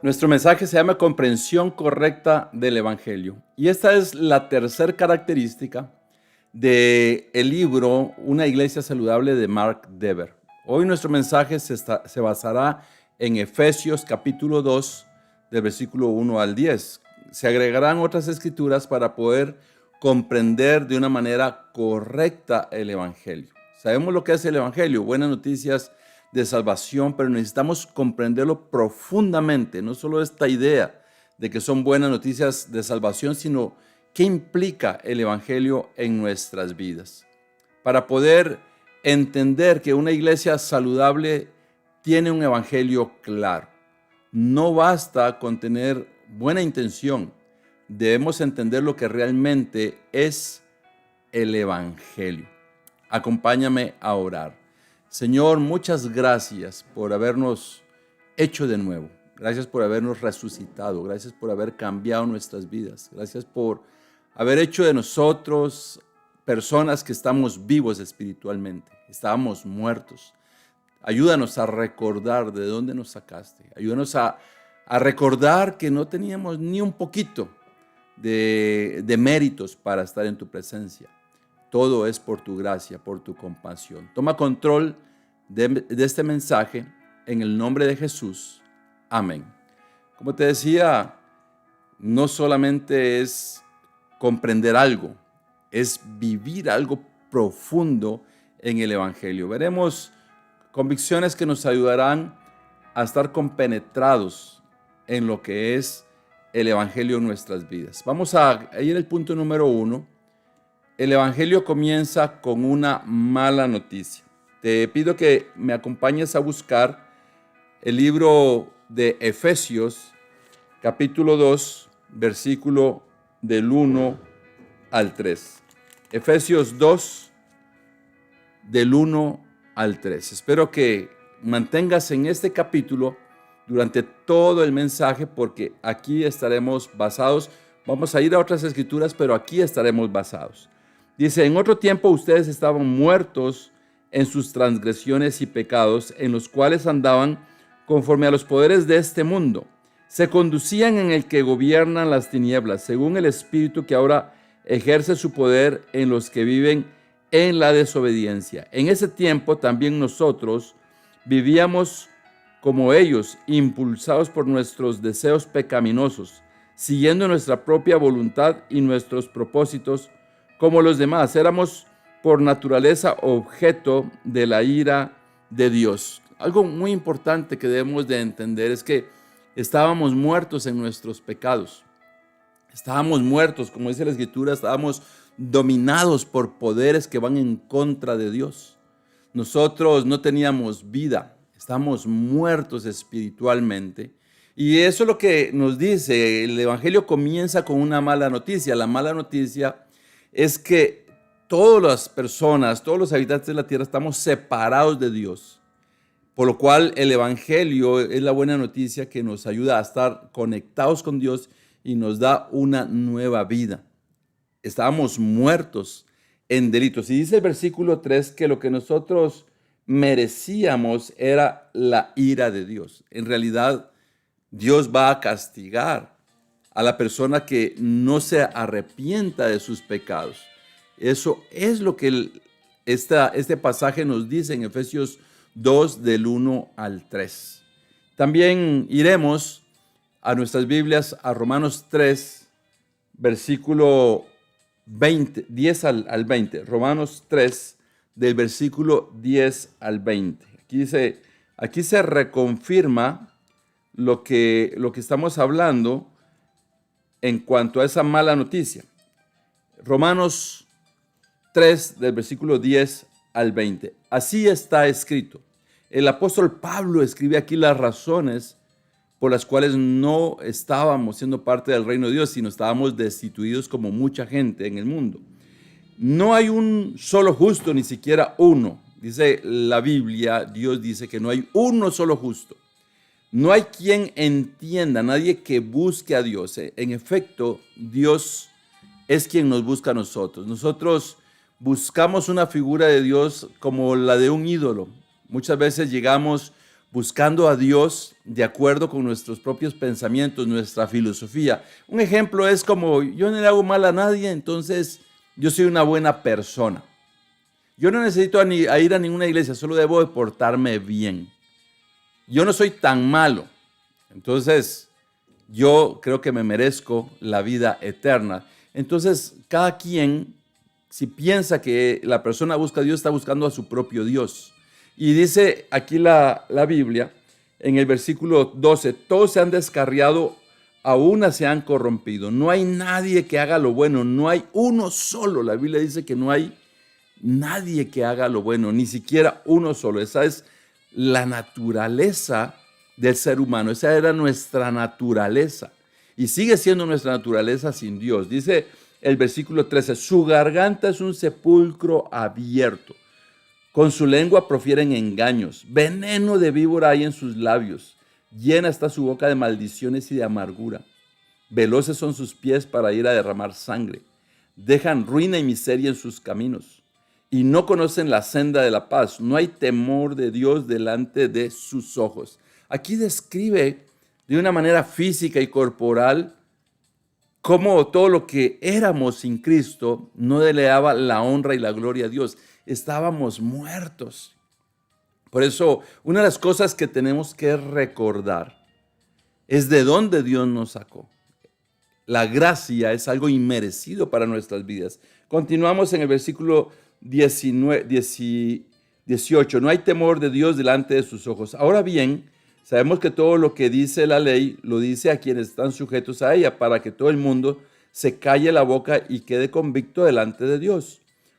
Nuestro mensaje se llama comprensión correcta del Evangelio. Y esta es la tercera característica del libro Una iglesia saludable de Mark Dever. Hoy nuestro mensaje se basará en Efesios capítulo 2, del versículo 1 al 10. Se agregarán otras escrituras para poder comprender de una manera correcta el Evangelio. Sabemos lo que es el Evangelio, buenas noticias de salvación, pero necesitamos comprenderlo profundamente, no solo esta idea de que son buenas noticias de salvación, sino qué implica el Evangelio en nuestras vidas. Para poder entender que una iglesia saludable tiene un Evangelio claro. No basta con tener buena intención, debemos entender lo que realmente es el Evangelio. Acompáñame a orar. Señor, muchas gracias por habernos hecho de nuevo. Gracias por habernos resucitado. Gracias por haber cambiado nuestras vidas. Gracias por haber hecho de nosotros personas que estamos vivos espiritualmente. Estábamos muertos. Ayúdanos a recordar de dónde nos sacaste. Ayúdanos a recordar que no teníamos ni un poquito de méritos para estar en tu presencia. Todo es por tu gracia, por tu compasión. Toma control de este mensaje en el nombre de Jesús. Amén. Como te decía, no solamente es comprender algo, es vivir algo profundo en el Evangelio. Veremos convicciones que nos ayudarán a estar compenetrados en lo que es el Evangelio en nuestras vidas. Vamos a ir al punto número 1. El Evangelio comienza con una mala noticia. Te pido que me acompañes a buscar el libro de Efesios, capítulo 2, versículo del 1 al 3. Efesios 2, del 1 al 3. Espero que mantengas en este capítulo durante todo el mensaje, porque aquí estaremos basados. Vamos a ir a otras escrituras, pero aquí estaremos basados. Dice, en otro tiempo ustedes estaban muertos en sus transgresiones y pecados, en los cuales andaban conforme a los poderes de este mundo. Se conducían en el que gobiernan las tinieblas, según el espíritu que ahora ejerce su poder en los que viven en la desobediencia. En ese tiempo también nosotros vivíamos como ellos, impulsados por nuestros deseos pecaminosos, siguiendo nuestra propia voluntad y nuestros propósitos. Como los demás, éramos por naturaleza objeto de la ira de Dios. Algo muy importante que debemos de entender es que estábamos muertos en nuestros pecados. Estábamos muertos, como dice la Escritura, estábamos dominados por poderes que van en contra de Dios. Nosotros no teníamos vida, estamos muertos espiritualmente. Y eso es lo que nos dice, el Evangelio comienza con una mala noticia. La mala noticia es que todas las personas, todos los habitantes de la tierra estamos separados de Dios, por lo cual el Evangelio es la buena noticia que nos ayuda a estar conectados con Dios y nos da una nueva vida. Estábamos muertos en delitos. Y dice el versículo 3 que lo que nosotros merecíamos era la ira de Dios. En realidad, Dios va a castigar a la persona que no se arrepienta de sus pecados. Eso es lo que este pasaje nos dice en Efesios 2, del 1 al 3. También iremos a nuestras Biblias a Romanos 3, versículo 20, 10 al 20. Romanos 3, del versículo 10 al 20. Aquí se reconfirma lo que estamos hablando en cuanto a esa mala noticia. Romanos 3, del versículo 10 al 20. Así está escrito. El apóstol Pablo escribe aquí las razones por las cuales no estábamos siendo parte del reino de Dios, sino estábamos destituidos como mucha gente en el mundo. No hay un solo justo, ni siquiera uno. Dice la Biblia, Dios dice que no hay uno solo justo. No hay quien entienda, nadie que busque a Dios. En efecto, Dios es quien nos busca a nosotros. Nosotros buscamos una figura de Dios como la de un ídolo. Muchas veces llegamos buscando a Dios de acuerdo con nuestros propios pensamientos, nuestra filosofía. Un ejemplo es como yo no le hago mal a nadie, entonces yo soy una buena persona. Yo no necesito ir a ninguna iglesia, solo debo de portarme bien. Yo no soy tan malo, entonces yo creo que me merezco la vida eterna. Entonces, cada quien, si piensa que la persona busca a Dios, está buscando a su propio Dios. Y dice aquí la Biblia, en el versículo 12, todos se han descarriado, a una se han corrompido. No hay nadie que haga lo bueno, no hay uno solo. La Biblia dice que no hay nadie que haga lo bueno, ni siquiera uno solo. Esa es la naturaleza del ser humano. Esa era nuestra naturaleza. Y sigue siendo nuestra naturaleza sin Dios. Dice el versículo 13, su garganta es un sepulcro abierto. Con su lengua profieren engaños. Veneno de víbora hay en sus labios. Llena está su boca de maldiciones y de amargura. Veloces son sus pies para ir a derramar sangre. Dejan ruina y miseria en sus caminos. Y no conocen la senda de la paz. No hay temor de Dios delante de sus ojos. Aquí describe de una manera física y corporal cómo todo lo que éramos sin Cristo no le daba la honra y la gloria a Dios. Estábamos muertos. Por eso, una de las cosas que tenemos que recordar es de dónde Dios nos sacó. La gracia es algo inmerecido para nuestras vidas. Continuamos en el versículo 18. No hay temor de Dios delante de sus ojos. Ahora bien, sabemos que todo lo que dice la ley lo dice a quienes están sujetos a ella, para que todo el mundo se calle la boca y quede convicto delante de Dios.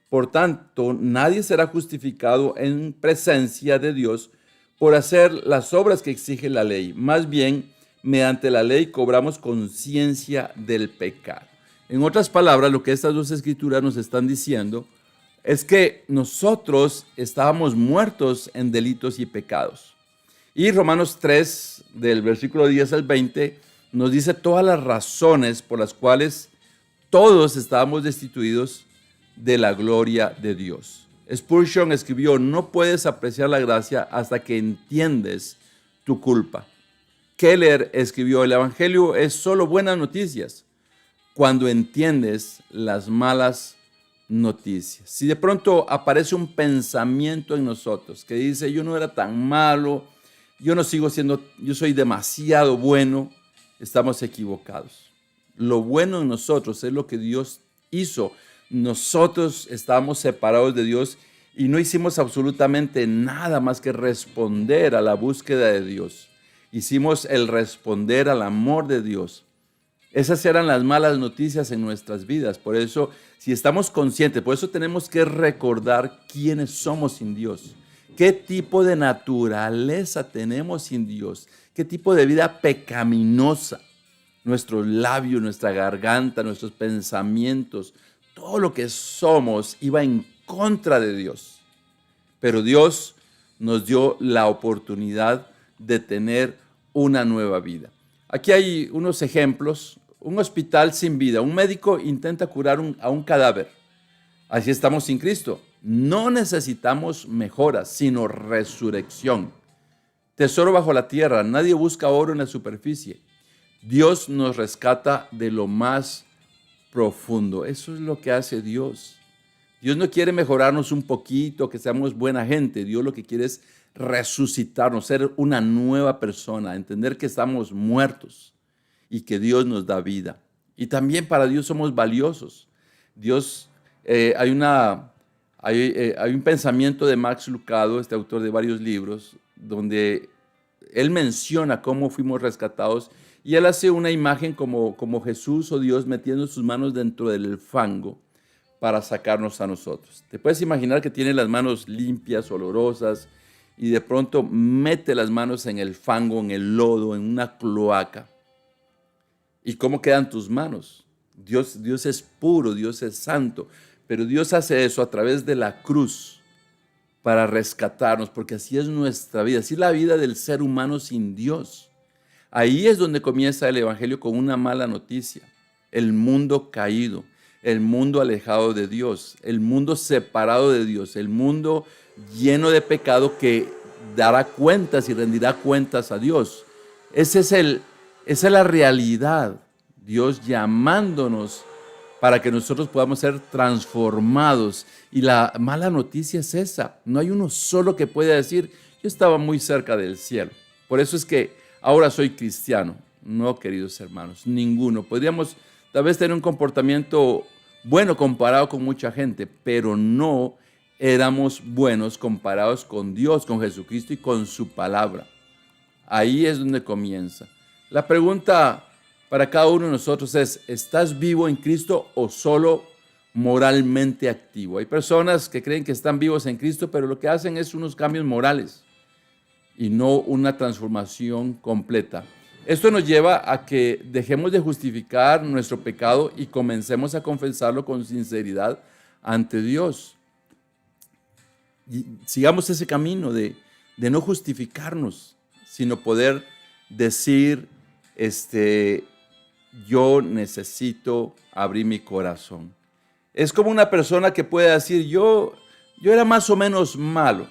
Por tanto, nadie será justificado en presencia de Dios por hacer las obras que exige la ley. Más bien, mediante la ley cobramos conciencia del pecado. En otras palabras, lo que estas dos escrituras nos están diciendo es que nosotros estábamos muertos en delitos y pecados. Y Romanos 3, del versículo 10 al 20, nos dice todas las razones por las cuales todos estábamos destituidos de la gloria de Dios. Spurgeon escribió, no puedes apreciar la gracia hasta que entiendes tu culpa. Keller escribió, el Evangelio es solo buenas noticias cuando entiendes las malas noticias. Si de pronto aparece un pensamiento en nosotros que dice, yo no era tan malo, yo soy demasiado bueno, estamos equivocados. Lo bueno en nosotros es lo que Dios hizo. Nosotros estábamos separados de Dios y no hicimos absolutamente nada más que responder a la búsqueda de Dios. Hicimos el responder al amor de Dios. Esas eran las malas noticias en nuestras vidas. Por eso, si estamos conscientes, por eso tenemos que recordar quiénes somos sin Dios. ¿Qué tipo de naturaleza tenemos sin Dios? ¿Qué tipo de vida pecaminosa? Nuestros labios, nuestra garganta, nuestros pensamientos, todo lo que somos iba en contra de Dios. Pero Dios nos dio la oportunidad de tener una nueva vida. Aquí hay unos ejemplos. Un hospital sin vida. Un médico intenta curar a un cadáver. Así estamos sin Cristo. No necesitamos mejoras, sino resurrección. Tesoro bajo la tierra. Nadie busca oro en la superficie. Dios nos rescata de lo más profundo. Eso es lo que hace Dios. Dios no quiere mejorarnos un poquito, que seamos buena gente. Dios lo que quiere es resucitarnos, ser una nueva persona, entender que estamos muertos y que Dios nos da vida. Y también para Dios somos valiosos. Dios, hay un pensamiento de Max Lucado, este autor de varios libros, donde él menciona cómo fuimos rescatados y él hace una imagen como Jesús o Dios metiendo sus manos dentro del fango para sacarnos a nosotros. Te puedes imaginar que tiene las manos limpias, olorosas, y de pronto mete las manos en el fango, en el lodo, en una cloaca. ¿Y cómo quedan tus manos? Dios es puro, Dios es santo, pero Dios hace eso a través de la cruz para rescatarnos, porque así es nuestra vida, así es la vida del ser humano sin Dios. Ahí es donde comienza el Evangelio con una mala noticia. El mundo caído, el mundo alejado de Dios, el mundo separado de Dios, el mundo lleno de pecado que dará cuentas y rendirá cuentas a Dios. Esa es la realidad. Dios llamándonos para que nosotros podamos ser transformados. Y la mala noticia es esa. No hay uno solo que pueda decir, yo estaba muy cerca del cielo. Por eso es que ahora soy cristiano. No, queridos hermanos, ninguno. Podríamos tal vez tener un comportamiento bueno comparado con mucha gente, pero no éramos buenos comparados con Dios, con Jesucristo y con su palabra. Ahí es donde comienza. La pregunta para cada uno de nosotros es, ¿estás vivo en Cristo o solo moralmente activo? Hay personas que creen que están vivos en Cristo, pero lo que hacen es unos cambios morales y no una transformación completa. Esto nos lleva a que dejemos de justificar nuestro pecado y comencemos a confesarlo con sinceridad ante Dios. Y sigamos ese camino de no justificarnos, sino poder decir, yo necesito abrir mi corazón. Es como una persona que puede decir, yo era más o menos malo.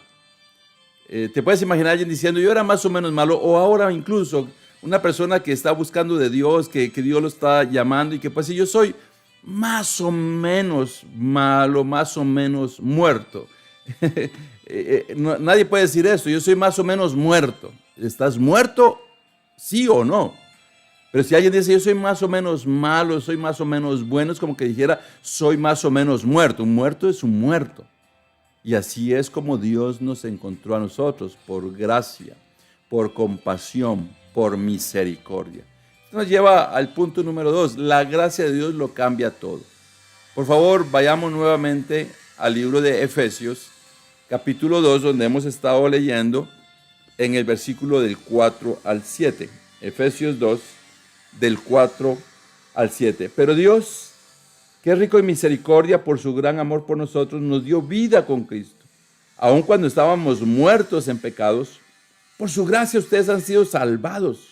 Te puedes imaginar a alguien diciendo, yo era más o menos malo, o ahora incluso una persona que está buscando de Dios, que Dios lo está llamando y que puede decir, yo soy más o menos malo, más o menos muerto. Nadie puede decir eso, yo soy más o menos muerto. ¿Estás muerto? Sí o no. Pero si alguien dice, yo soy más o menos malo, soy más o menos bueno, es como que dijera, soy más o menos muerto. Un muerto es un muerto. Y así es como Dios nos encontró a nosotros, por gracia, por compasión, por misericordia. Esto nos lleva al punto número 2. La gracia de Dios lo cambia todo. Por favor, vayamos nuevamente al libro de Efesios, capítulo 2, donde hemos estado leyendo en el versículo del 4 al 7. Efesios 2, del 4 al 7. Pero Dios, que es rico en misericordia por su gran amor por nosotros, nos dio vida con Cristo. Aun cuando estábamos muertos en pecados, por su gracia ustedes han sido salvados.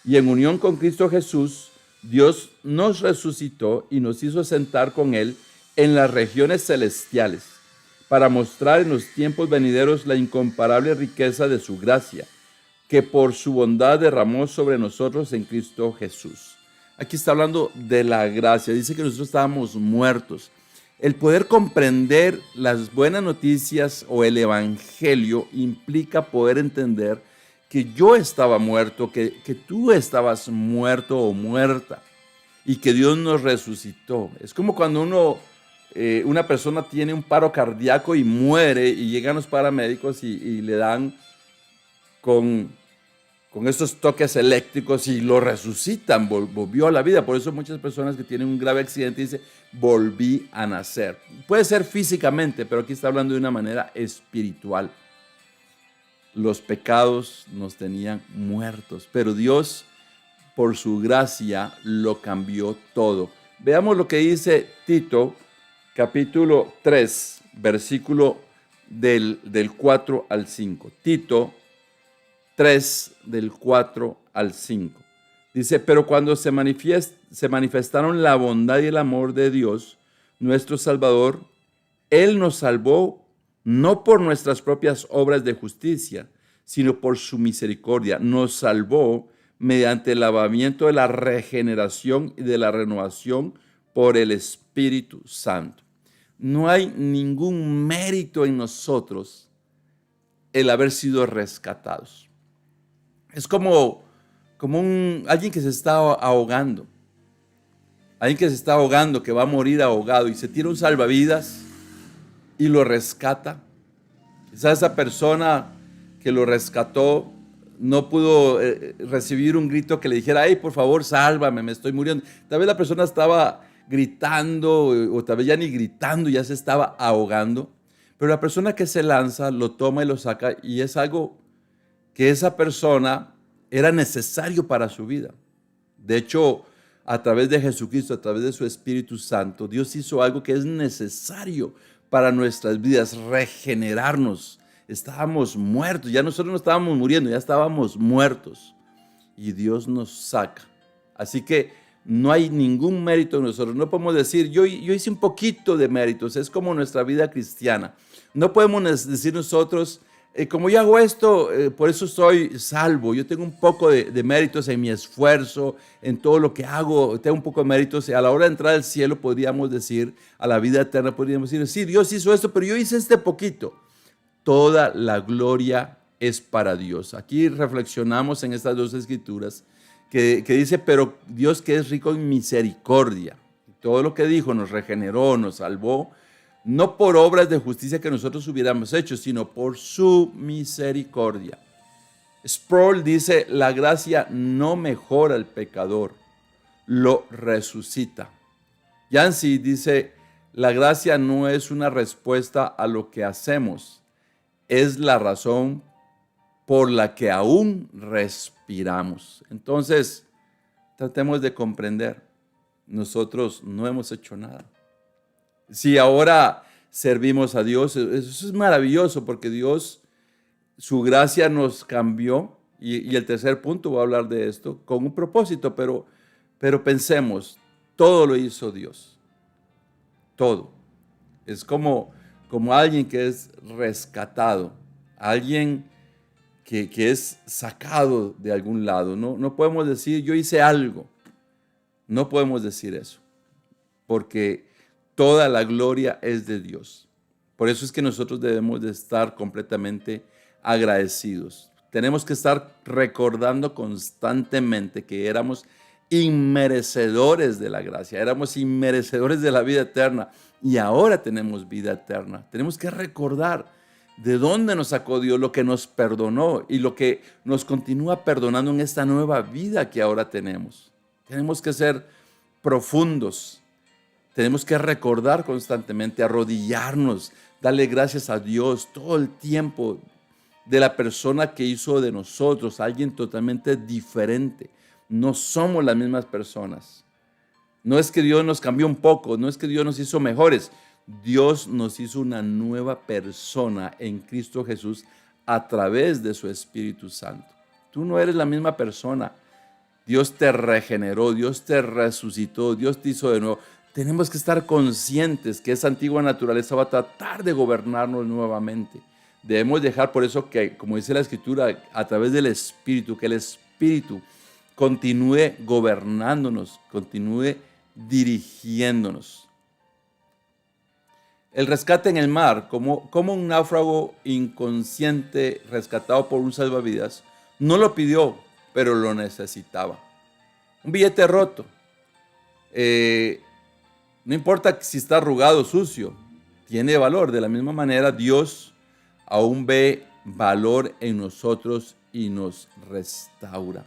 Y en unión con Cristo Jesús, Dios nos resucitó y nos hizo sentar con Él en las regiones celestiales, para mostrar en los tiempos venideros la incomparable riqueza de su gracia, que por su bondad derramó sobre nosotros en Cristo Jesús. Aquí está hablando de la gracia. Dice que nosotros estábamos muertos. El poder comprender las buenas noticias o el evangelio implica poder entender que yo estaba muerto, que tú estabas muerto o muerta y que Dios nos resucitó. Es como cuando una persona tiene un paro cardíaco y muere y llegan los paramédicos y le dan con estos toques eléctricos y lo resucitan, volvió a la vida. Por eso muchas personas que tienen un grave accidente dicen, volví a nacer. Puede ser físicamente, pero aquí está hablando de una manera espiritual. Los pecados nos tenían muertos, pero Dios, por su gracia, lo cambió todo. Veamos lo que dice Tito, capítulo 3, versículo del 4 al 5. Tito 3, del 4 al 5. Dice, pero cuando se manifestaron la bondad y el amor de Dios, nuestro Salvador, Él nos salvó no por nuestras propias obras de justicia, sino por su misericordia. Nos salvó mediante el lavamiento de la regeneración y de la renovación por el Espíritu Santo. No hay ningún mérito en nosotros el haber sido rescatados. Es como alguien que se está ahogando. Alguien que se está ahogando, que va a morir ahogado y se tira un salvavidas y lo rescata. Quizás esa persona que lo rescató no pudo recibir un grito que le dijera, hey, por favor, sálvame, me estoy muriendo. Tal vez la persona estaba gritando o tal vez ya ni gritando, ya se estaba ahogando. Pero la persona que se lanza lo toma y lo saca y es algo que esa persona era necesario para su vida. De hecho, a través de Jesucristo, a través de su Espíritu Santo, Dios hizo algo que es necesario para nuestras vidas, regenerarnos. Estábamos muertos, ya nosotros no estábamos muriendo, ya estábamos muertos. Y Dios nos saca. Así que no hay ningún mérito en nosotros. No podemos decir, yo hice un poquito de méritos. Es como nuestra vida cristiana. No podemos decir nosotros, como yo hago esto, por eso soy salvo. Yo tengo un poco de méritos en mi esfuerzo, en todo lo que hago. Tengo un poco de méritos. A la hora de entrar al cielo, podríamos decir, a la vida eterna, podríamos decir, sí, Dios hizo esto, pero yo hice este poquito. Toda la gloria es para Dios. Aquí reflexionamos en estas dos escrituras que dice, pero Dios que es rico en misericordia. Todo lo que dijo nos regeneró, nos salvó, no por obras de justicia que nosotros hubiéramos hecho, sino por su misericordia. Sproul dice, la gracia no mejora al pecador, lo resucita. Yancey dice, la gracia no es una respuesta a lo que hacemos, es la razón por la que aún respiramos. Entonces, tratemos de comprender, nosotros no hemos hecho nada. Si ahora servimos a Dios, eso es maravilloso porque Dios, su gracia nos cambió. Y el tercer punto, voy a hablar de esto, con un propósito, pero pensemos, todo lo hizo Dios. Todo. Es como alguien que es rescatado, alguien que es sacado de algún lado. No podemos decir, yo hice algo. No podemos decir eso, porque toda la gloria es de Dios. Por eso es que nosotros debemos de estar completamente agradecidos. Tenemos que estar recordando constantemente que éramos inmerecedores de la gracia, éramos inmerecedores de la vida eterna y ahora tenemos vida eterna. Tenemos que recordar de dónde nos sacó Dios, lo que nos perdonó y lo que nos continúa perdonando en esta nueva vida que ahora tenemos. Tenemos que ser profundos. Tenemos que recordar constantemente, arrodillarnos, darle gracias a Dios todo el tiempo de la persona que hizo de nosotros alguien totalmente diferente. No somos las mismas personas. No es que Dios nos cambió un poco, no es que Dios nos hizo mejores. Dios nos hizo una nueva persona en Cristo Jesús a través de su Espíritu Santo. Tú no eres la misma persona. Dios te regeneró, Dios te resucitó, Dios te hizo de nuevo. Tenemos que estar conscientes que esa antigua naturaleza va a tratar de gobernarnos nuevamente. Debemos dejar por eso que, como dice la Escritura, a través del Espíritu, que el Espíritu continúe gobernándonos, continúe dirigiéndonos. El rescate en el mar, como un náufrago inconsciente rescatado por un salvavidas, no lo pidió, pero lo necesitaba. Un billete roto. No importa si está arrugado o sucio, tiene valor. De la misma manera, Dios aún ve valor en nosotros y nos restaura.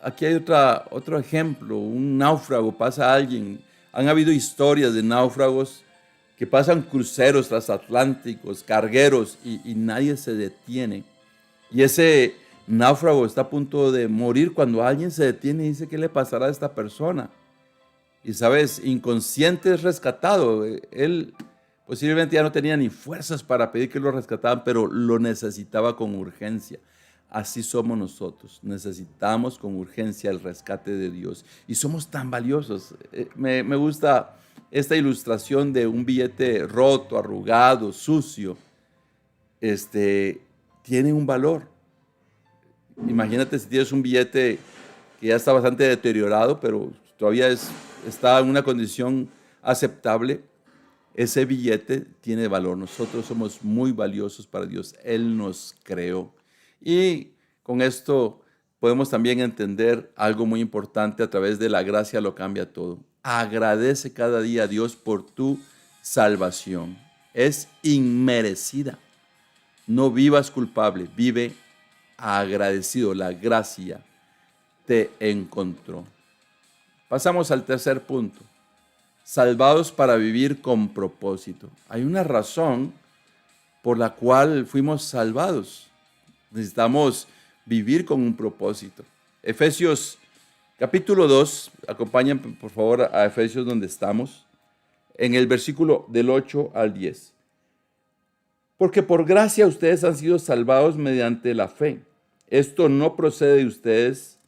Aquí hay otro ejemplo, un náufrago, pasa a alguien. Han habido historias de náufragos que pasan cruceros transatlánticos, cargueros, y nadie se detiene. Y ese náufrago está a punto de morir cuando alguien se detiene y dice, ¿qué le pasará a esta persona? Y sabes, inconsciente es rescatado. Él posiblemente ya no tenía ni fuerzas para pedir que lo rescataran, pero lo necesitaba con urgencia. Así somos nosotros. Necesitamos con urgencia el rescate de Dios. Y somos tan valiosos. Me gusta esta ilustración de un billete roto, arrugado, sucio. Tiene un valor. Imagínate si tienes un billete que ya está bastante deteriorado, pero todavía está en una condición aceptable. Ese billete tiene valor. Nosotros somos muy valiosos para Dios. Él nos creó. Y con esto podemos también entender algo muy importante. A través de la gracia lo cambia todo. Agradece cada día a Dios por tu salvación. Es inmerecida. No vivas culpable, vive agradecido. La gracia te encontró. Pasamos al tercer punto. Salvados para vivir con propósito. Hay una razón por la cual fuimos salvados. Necesitamos vivir con un propósito. Efesios capítulo 2, acompáñenme por favor a Efesios donde estamos, en el versículo del 8 al 10. Porque por gracia ustedes han sido salvados mediante la fe. Esto no procede de ustedes,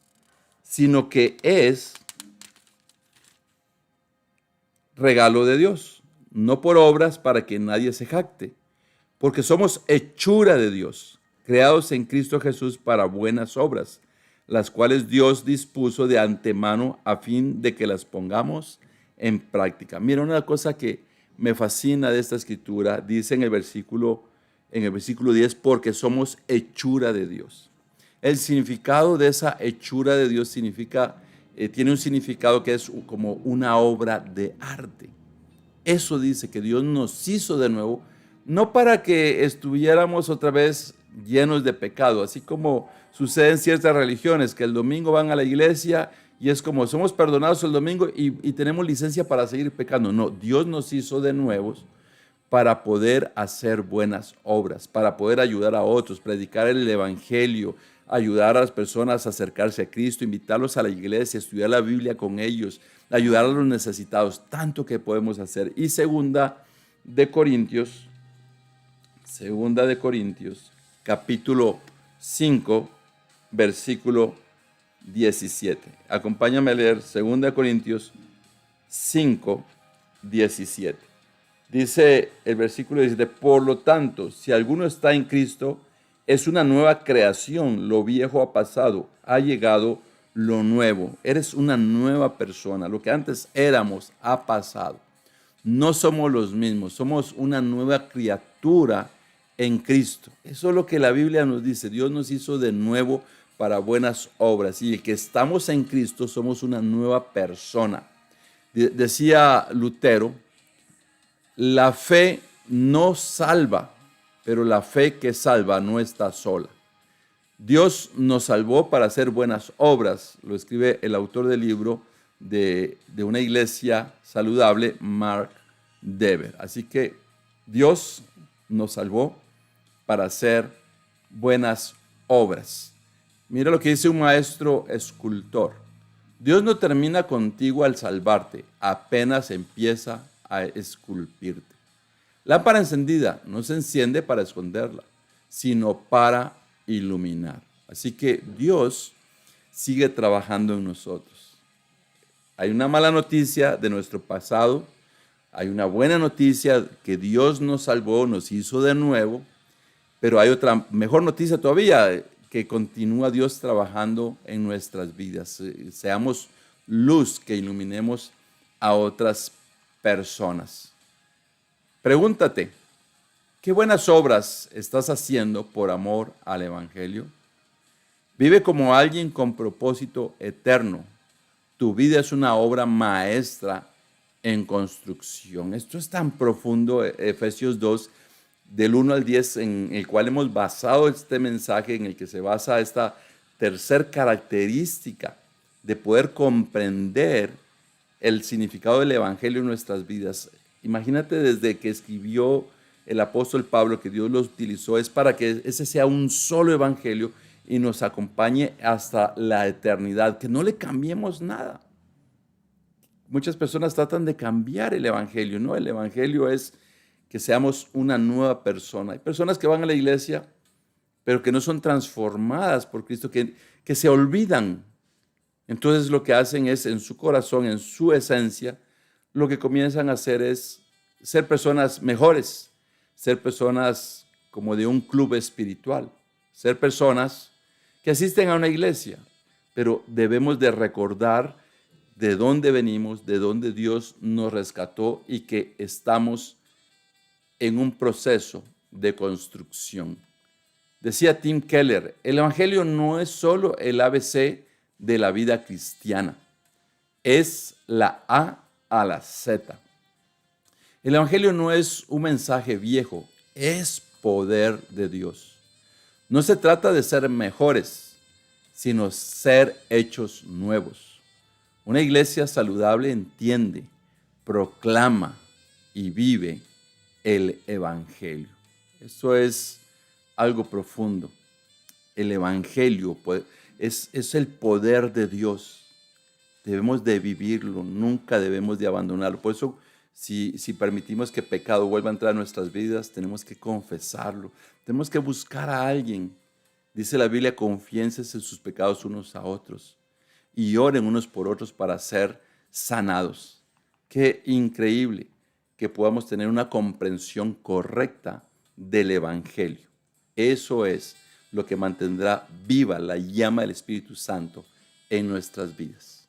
sino que es regalo de Dios, no por obras para que nadie se jacte, porque somos hechura de Dios, creados en Cristo Jesús para buenas obras, las cuales Dios dispuso de antemano a fin de que las pongamos en práctica. Mira, una cosa que me fascina de esta escritura, dice en el versículo 10, porque somos hechura de Dios. El significado de esa hechura de Dios tiene un significado que es como una obra de arte. Eso dice que Dios nos hizo de nuevo, no para que estuviéramos otra vez llenos de pecado, así como sucede en ciertas religiones, que el domingo van a la iglesia y es como somos perdonados el domingo y tenemos licencia para seguir pecando. No, Dios nos hizo de nuevos para poder hacer buenas obras, para poder ayudar a otros, predicar el evangelio, ayudar a las personas a acercarse a Cristo, invitarlos a la iglesia, estudiar la Biblia con ellos, ayudar a los necesitados, tanto que podemos hacer. Y segunda de Corintios, capítulo 5, versículo 17. Acompáñame a leer 2 Corintios 5, 17. Dice el versículo 17, por lo tanto, si alguno está en Cristo, es una nueva creación, lo viejo ha pasado, ha llegado lo nuevo. Eres una nueva persona, lo que antes éramos ha pasado. No somos los mismos, somos una nueva criatura en Cristo. Eso es lo que la Biblia nos dice. Dios nos hizo de nuevo para buenas obras y el que estamos en Cristo somos una nueva persona. Decía Lutero, la fe no salva, pero la fe que salva no está sola. Dios nos salvó para hacer buenas obras, lo escribe el autor del libro de una iglesia saludable, Mark Dever. Así que Dios nos salvó para hacer buenas obras. Mira lo que dice un maestro escultor. Dios no termina contigo al salvarte, apenas empieza a esculpirte. Lámpara encendida no se enciende para esconderla, sino para iluminar. Así que Dios sigue trabajando en nosotros. Hay una mala noticia de nuestro pasado, hay una buena noticia que Dios nos salvó, nos hizo de nuevo, pero hay otra mejor noticia todavía, que continúa Dios trabajando en nuestras vidas. Seamos luz que iluminemos a otras personas. Pregúntate, ¿qué buenas obras estás haciendo por amor al Evangelio? Vive como alguien con propósito eterno. Tu vida es una obra maestra en construcción. Esto es tan profundo, Efesios 2, del 1 al 10, en el cual hemos basado este mensaje, en el que se basa esta tercer característica de poder comprender el significado del Evangelio en nuestras vidas. Imagínate desde que escribió el apóstol Pablo, que Dios lo utilizó, es para que ese sea un solo Evangelio y nos acompañe hasta la eternidad, que no le cambiemos nada. Muchas personas tratan de cambiar el Evangelio, ¿no? El Evangelio es que seamos una nueva persona. Hay personas que van a la iglesia, pero que no son transformadas por Cristo, que se olvidan. Entonces lo que hacen es, en su corazón, en su esencia, lo que comienzan a hacer es ser personas mejores, ser personas como de un club espiritual, ser personas que asisten a una iglesia, pero debemos de recordar de dónde venimos, de dónde Dios nos rescató y que estamos en un proceso de construcción. Decía Tim Keller, el Evangelio no es solo el ABC de la vida cristiana, es la A a la Z. El Evangelio no es un mensaje viejo, es poder de Dios. No se trata de ser mejores, sino ser hechos nuevos. Una iglesia saludable entiende, proclama y vive el Evangelio. Eso es algo profundo. El Evangelio es el poder de Dios. Debemos de vivirlo, nunca debemos de abandonarlo. Por eso, si permitimos que pecado vuelva a entrar a nuestras vidas, tenemos que confesarlo. Tenemos que buscar a alguien. Dice la Biblia, confiénsense sus pecados unos a otros y oren unos por otros para ser sanados. Qué increíble que podamos tener una comprensión correcta del Evangelio. Eso es lo que mantendrá viva la llama del Espíritu Santo en nuestras vidas.